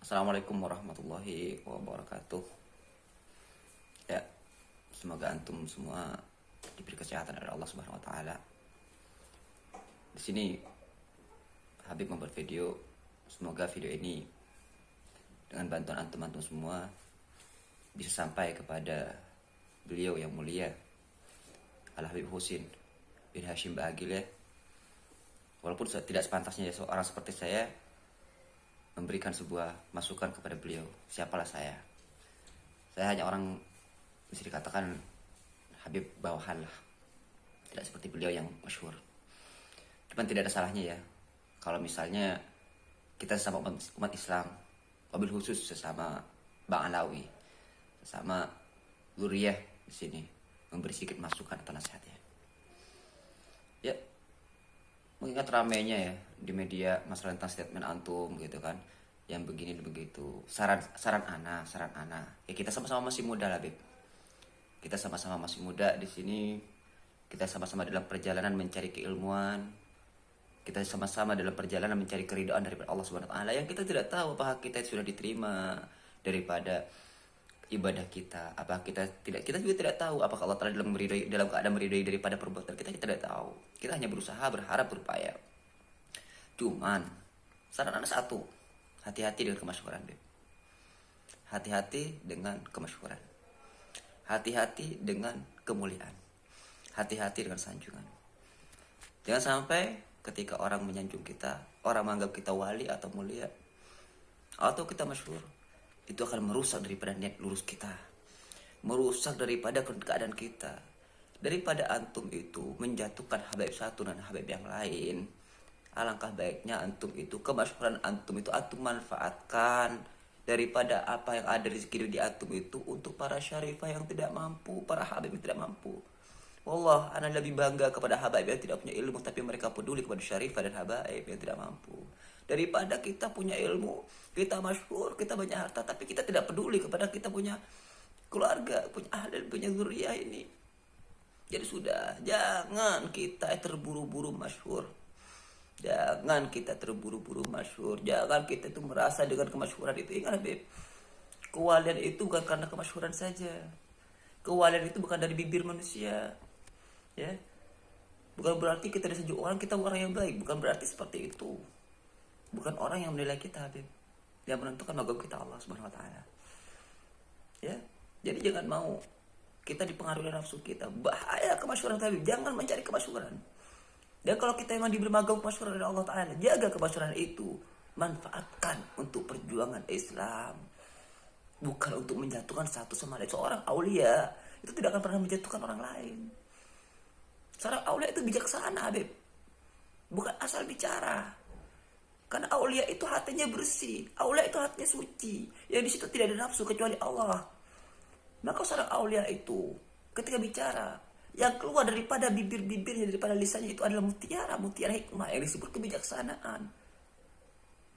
Assalamualaikum warahmatullahi wabarakatuh. Ya, semoga antum semua diberi kesehatan oleh Allah Subhanahu wa taala. Di sini Habib membuat video. Semoga video ini dengan bantuan antum-antum semua bisa sampai kepada beliau yang mulia Al Habib Husin bin Hashim Baagil ya. Walaupun tidak sepantasnya seorang seperti saya memberikan sebuah masukan kepada beliau. Siapalah saya? Saya hanya orang bisa dikatakan Habib bawahan lah. Tidak seperti beliau yang masyhur. Cuman tidak ada salahnya ya kalau misalnya kita sesama umat Islam, wabil khusus sesama Bang Alawi, sesama Luriyah di sini memberi sedikit masukan atau nasihat ya. Ya, mengingat ramainya ya di media masalah tentang statement antum gitu kan, yang begini dan begitu, saran ana ya, kita sama-sama masih muda lah Beb, kita sama-sama masih muda di sini, kita sama-sama dalam perjalanan mencari keilmuan, kita sama-sama dalam perjalanan mencari keridhaan daripada Allah Subhanahu wa taala, yang kita tidak tahu apakah kita sudah diterima daripada ibadah kita, apa kita juga tidak tahu apakah Allah Taala dalam keadaan meridai daripada perbuatan kita tidak tahu. Kita hanya berusaha, berharap, berupaya. Cuman saran Anda satu, hati-hati dengan kemasyhuran, Beb. Hati-hati dengan kemasyhuran. Hati-hati dengan kemuliaan. Hati-hati dengan sanjungan. Jangan sampai ketika orang menyanjung kita, orang menganggap kita wali atau mulia, atau kita masyhur, itu akan merusak daripada niat lurus kita, merusak daripada keadaan kita. Daripada antum itu menjatuhkan habaib satu dan habaib yang lain, alangkah baiknya antum itu, kemasyhuran antum itu antum manfaatkan daripada apa yang ada di sekitar di antum itu untuk para syarifah yang tidak mampu, para habaib yang tidak mampu. Wallah, ana lebih bangga kepada habaib yang tidak punya ilmu tapi mereka peduli kepada syarifah dan habaib yang tidak mampu, daripada kita punya ilmu, kita masyhur, kita banyak harta, tapi kita tidak peduli kepada kita punya keluarga, punya ahli, punya zuriyah ini. Jadi sudah, jangan kita terburu-buru masyhur. Jangan kita terburu-buru masyhur. Jangan kita itu merasa dengan kemasyhuran itu. Ingat Habib, kewalian itu bukan karena kemasyhuran saja. Kewalian itu bukan dari bibir manusia. Ya. Bukan berarti kita disanjung orang, kita orang yang baik. Bukan berarti seperti itu. Bukan orang yang menilai kita, Habib. Yang menentukan magam kita Allah Subhanahu wa taala. Ya. Jadi jangan mau kita dipengaruhi nafsu kita. Bahaya kemasyhuran, Habib. Jangan mencari kemasyhuran. Dan kalau kita memang diberi magam kemasyhuran dari Allah taala, jaga kemasyhuran itu. Manfaatkan untuk perjuangan Islam. Bukan untuk menjatuhkan satu sama lain. Seorang aulia itu tidak akan pernah menjatuhkan orang lain. Seorang aulia itu bijaksana, Habib. Bukan asal bicara. Karena aulia itu hatinya bersih, aulia itu hatinya suci, yang di situ tidak ada nafsu kecuali Allah. Maka seorang aulia itu ketika bicara, yang keluar daripada bibir-bibirnya, daripada lisannya itu adalah mutiara hikmah yang disebut kebijaksanaan.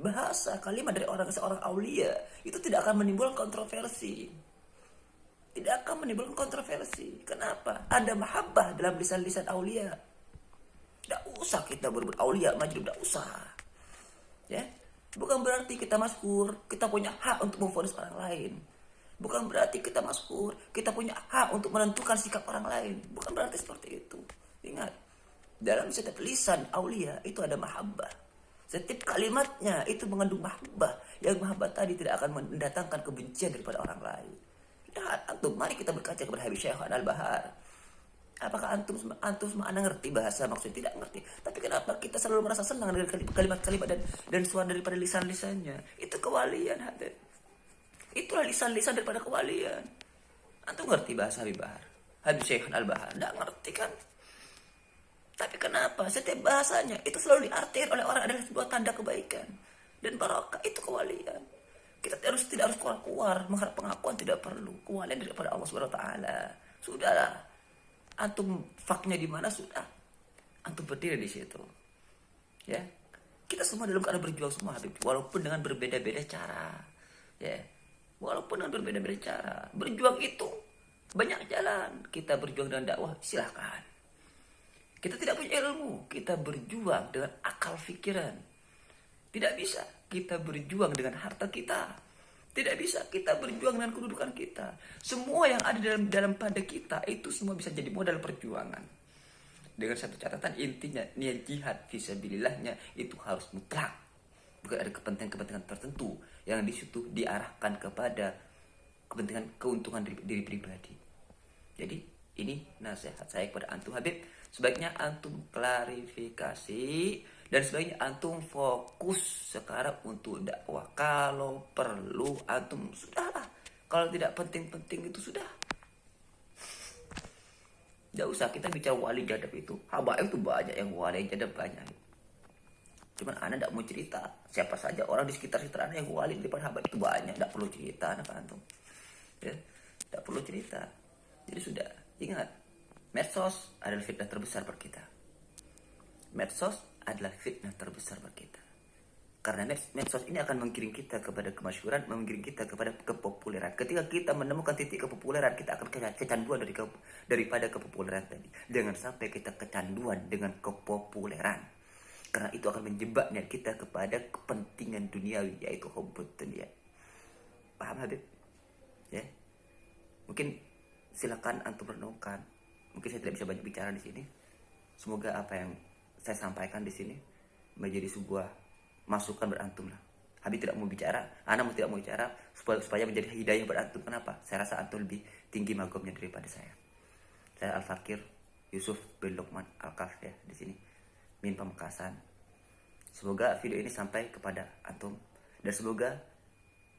Bahasa kalimat dari seorang aulia itu tidak akan menimbulkan kontroversi. Tidak akan menimbulkan kontroversi. Kenapa? Ada mahabbah dalam lisan-lisan aulia. Tidak usah kita berbuat aulia majnun, tidak usah. Ya, bukan berarti kita masyhur, kita punya hak untuk memvonis orang lain. Bukan berarti kita masyhur, kita punya hak untuk menentukan sikap orang lain. Bukan berarti seperti itu. Ingat, dalam setiap lisan aulia itu ada mahabbah. Setiap kalimatnya itu mengandung mahabbah. Yang mahabbah tadi tidak akan mendatangkan kebencian daripada orang lain. Lihat, antum, mari kita berkaca kepada Habib Syekh Al-Bahar. Apakah antum semua anda ngerti bahasa maksudnya? Tidak ngerti. Tapi kenapa kita selalu merasa senang dengan kalimat-kalimat dan suara daripada lisan-lisannya? Itu kewalian, Habib. Itulah lisan-lisan daripada kewalian. Antum ngerti bahasa Habib Bahar? Habib Syekh Al-Bahar? Tidak ngerti kan? Tapi kenapa setiap bahasanya itu selalu diartikan oleh orang adalah sebuah tanda kebaikan dan barakah? Itu kewalian. Kita tidak harus keluar mengharap pengakuan, tidak perlu. Kewalian daripada Allah Subhanahu wa taala. Sudahlah. Antum faknya di mana sudah. Antum berdiri di situ. Ya. Kita semua dalam keadaan berjuang semua, Habib, walaupun dengan berbeda-beda cara. Ya. Walaupun dengan berbeda-beda cara. Berjuang itu banyak jalan. Kita berjuang dengan dakwah, silahkan. Kita tidak punya ilmu, kita berjuang dengan akal fikiran. Tidak bisa kita berjuang dengan harta kita. Tidak bisa kita berjuang dengan kedudukan kita. Semua yang ada dalam pada kita itu semua bisa jadi modal perjuangan. Dengan satu catatan, intinya niat jihad fisabilillahnya itu harus mutlak. Bukan ada kepentingan-kepentingan tertentu yang di situ diarahkan kepada kepentingan keuntungan diri pribadi. Jadi ini nasihat saya kepada antum Habib, sebaiknya antum klarifikasi dan sebaiknya antum fokus sekarang untuk dakwah. Kalau perlu antum sudahlah, kalau tidak penting-penting itu sudah. Tidak usah kita bicara wali jadab itu. Habaib itu banyak, yang wali jadab banyak. Cuman anda tidak mau cerita. Siapa saja orang di sekitar anda yang wali daripada habaib itu banyak. Tidak perlu cerita anak antum. Ya, tidak perlu cerita. Jadi sudah, ingat, medsos adalah fitnah terbesar buat kita. Medsos adalah fitnah terbesar buat kita. Karena medsos ini akan menggiring kita kepada kemasyhuran, menggiring kita kepada kepopuleran. Ketika kita menemukan titik kepopuleran, kita akan kecanduan daripada kepopuleran tadi. Jangan sampai kita kecanduan dengan kepopuleran. Karena itu akan menjebaknya kita kepada kepentingan duniawi, yaitu hubbud dunia. Paham Habib? Ya. Mungkin silakan antum renungkan. Mungkin saya tidak bisa banyak bicara di sini. Semoga apa yang saya sampaikan di sini menjadi sebuah masukan berantum lah. Habib tidak mau bicara, Ana tidak mau bicara supaya menjadi hidayah berantum. Kenapa? Saya rasa antum lebih tinggi magomnya daripada saya. Saya Al-Fakir Yusuf bin Luqman Al-Kaf ya di sini. Min Pamekasan. Semoga video ini sampai kepada antum dan semoga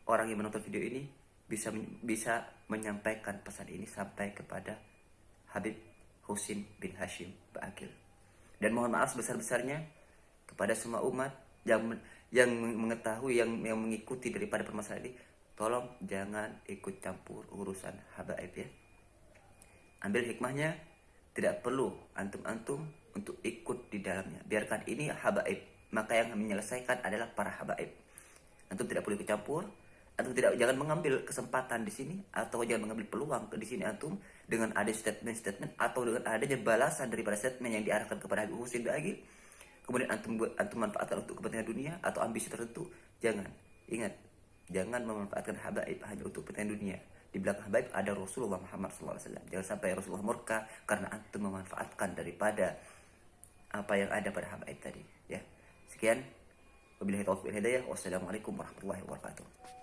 orang yang menonton video ini bisa menyampaikan pesan ini sampai kepada Habib Husin bin Hashim Ba'akil. Dan mohon maaf sebesar-besarnya kepada semua umat yang mengetahui, yang mengikuti daripada permasalahan ini, tolong jangan ikut campur urusan habaib ya. Ambil hikmahnya, tidak perlu antum-antum untuk ikut di dalamnya. Biarkan ini habaib, maka yang menyelesaikan adalah para habaib. Antum tidak perlu ikut campur, antum jangan mengambil kesempatan di sini atau jangan mengambil peluang di sini antum dengan ada statement atau dengan adanya balasan daripada statement yang diarahkan kepada Habib Husin Ba'akil. Kemudian antum manfaatkan untuk kepentingan dunia atau ambisi tertentu. Jangan. Ingat, jangan memanfaatkan habaib hanya untuk kepentingan dunia. Di belakang habaib ada Rasulullah Muhammad SAW. Jangan sampai Rasulullah murka karena antum memanfaatkan daripada apa yang ada pada habaib tadi. Ya. Sekian. Wabillahi taufiq wal hidayah. Wassalamualaikum warahmatullahi wabarakatuh.